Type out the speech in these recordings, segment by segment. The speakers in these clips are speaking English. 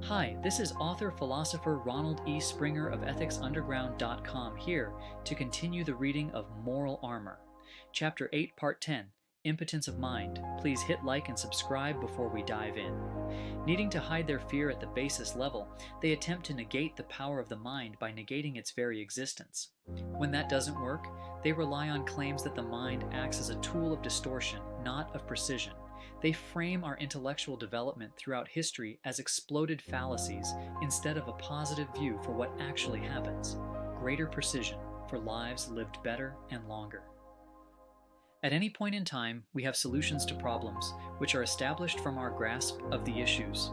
Hi, this is author-philosopher Ronald E. Springer of EthicsUnderground.com here to continue the reading of Moral Armor. Chapter 8, Part 10, Impotence of Mind. Please hit like and subscribe before we dive in. Needing to hide their fear at the basest level, they attempt to negate the power of the mind by negating its very existence. When that doesn't work, they rely on claims that the mind acts as a tool of distortion, not of precision. They frame our intellectual development throughout history as exploded fallacies instead of a positive view for what actually happens. Greater precision for lives lived better and longer. At any point in time, we have solutions to problems which are established from our grasp of the issues.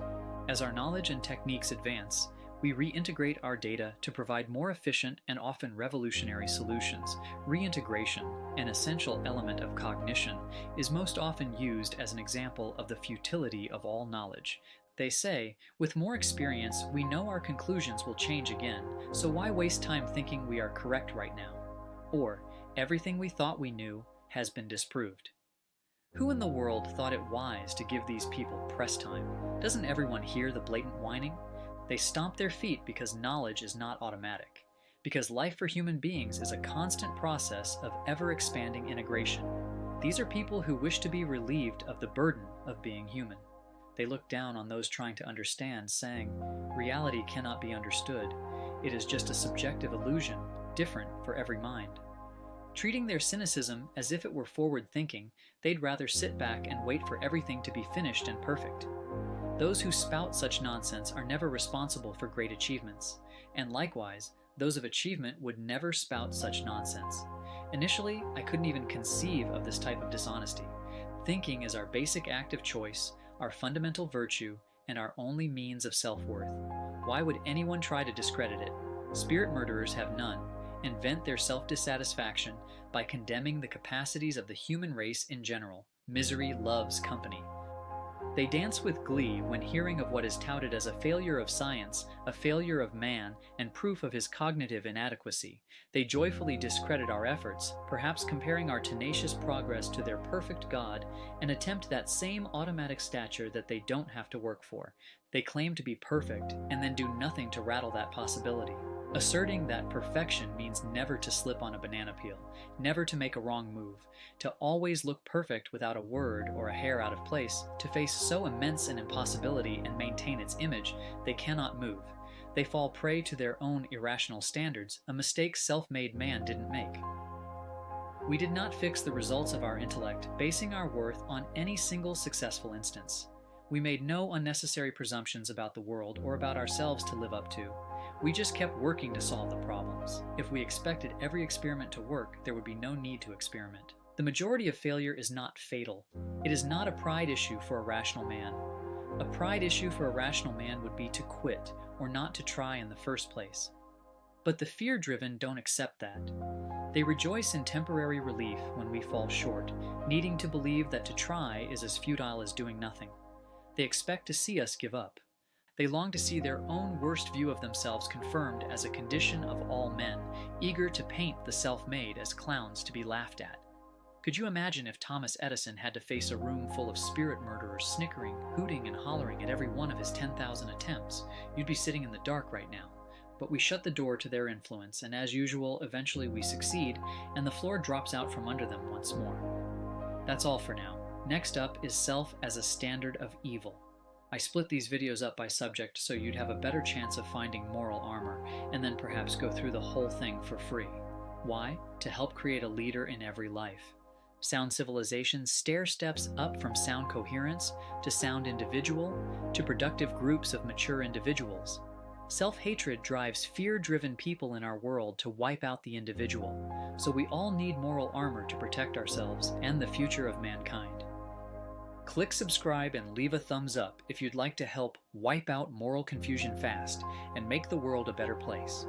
As our knowledge and techniques advance, we reintegrate our data to provide more efficient and often revolutionary solutions. Reintegration, an essential element of cognition, is most often used as an example of the futility of all knowledge. They say, with more experience, we know our conclusions will change again, so why waste time thinking we are correct right now? Or, everything we thought we knew has been disproved. Who in the world thought it wise to give these people press time? Doesn't everyone hear the blatant whining? They stomp their feet because knowledge is not automatic, because life for human beings is a constant process of ever-expanding integration. These are people who wish to be relieved of the burden of being human. They look down on those trying to understand, saying, reality cannot be understood. It is just a subjective illusion, different for every mind. Treating their cynicism as if it were forward thinking, they'd rather sit back and wait for everything to be finished and perfect. Those who spout such nonsense are never responsible for great achievements, and likewise, those of achievement would never spout such nonsense. Initially, I couldn't even conceive of this type of dishonesty. Thinking is our basic act of choice, our fundamental virtue, and our only means of self-worth. Why would anyone try to discredit it? Spirit murderers have none, and vent their self-dissatisfaction by condemning the capacities of the human race in general. Misery loves company. They dance with glee when hearing of what is touted as a failure of science, a failure of man, and proof of his cognitive inadequacy. They joyfully discredit our efforts, perhaps comparing our tenacious progress to their perfect God, and attempt that same automatic stature that they don't have to work for. They claim to be perfect, and then do nothing to rattle that possibility. Asserting that perfection means never to slip on a banana peel, never to make a wrong move, to always look perfect without a word or a hair out of place, to face so immense an impossibility and maintain its image, they cannot move. They fall prey to their own irrational standards, a mistake self-made man didn't make. We did not fix the results of our intellect, basing our worth on any single successful instance. We made no unnecessary presumptions about the world or about ourselves to live up to. We just kept working to solve the problems. If we expected every experiment to work, there would be no need to experiment. The majority of failure is not fatal. It is not a pride issue for a rational man. A pride issue for a rational man would be to quit or not to try in the first place. But the fear-driven don't accept that. They rejoice in temporary relief when we fall short, needing to believe that to try is as futile as doing nothing. They expect to see us give up. They long to see their own worst view of themselves confirmed as a condition of all men, eager to paint the self-made as clowns to be laughed at. Could you imagine if Thomas Edison had to face a room full of spirit murderers snickering, hooting, and hollering at every one of his 10,000 attempts? You'd be sitting in the dark right now. But we shut the door to their influence, and as usual, eventually we succeed, and the floor drops out from under them once more. That's all for now. Next up is self as a standard of evil. I split these videos up by subject so you'd have a better chance of finding moral armor, and then perhaps go through the whole thing for free. Why? To help create a leader in every life. Sound civilization stair steps up from sound coherence to sound individual to productive groups of mature individuals. Self-hatred drives fear-driven people in our world to wipe out the individual, so we all need moral armor to protect ourselves and the future of mankind. Click subscribe and leave a thumbs up if you'd like to help wipe out moral confusion fast and make the world a better place.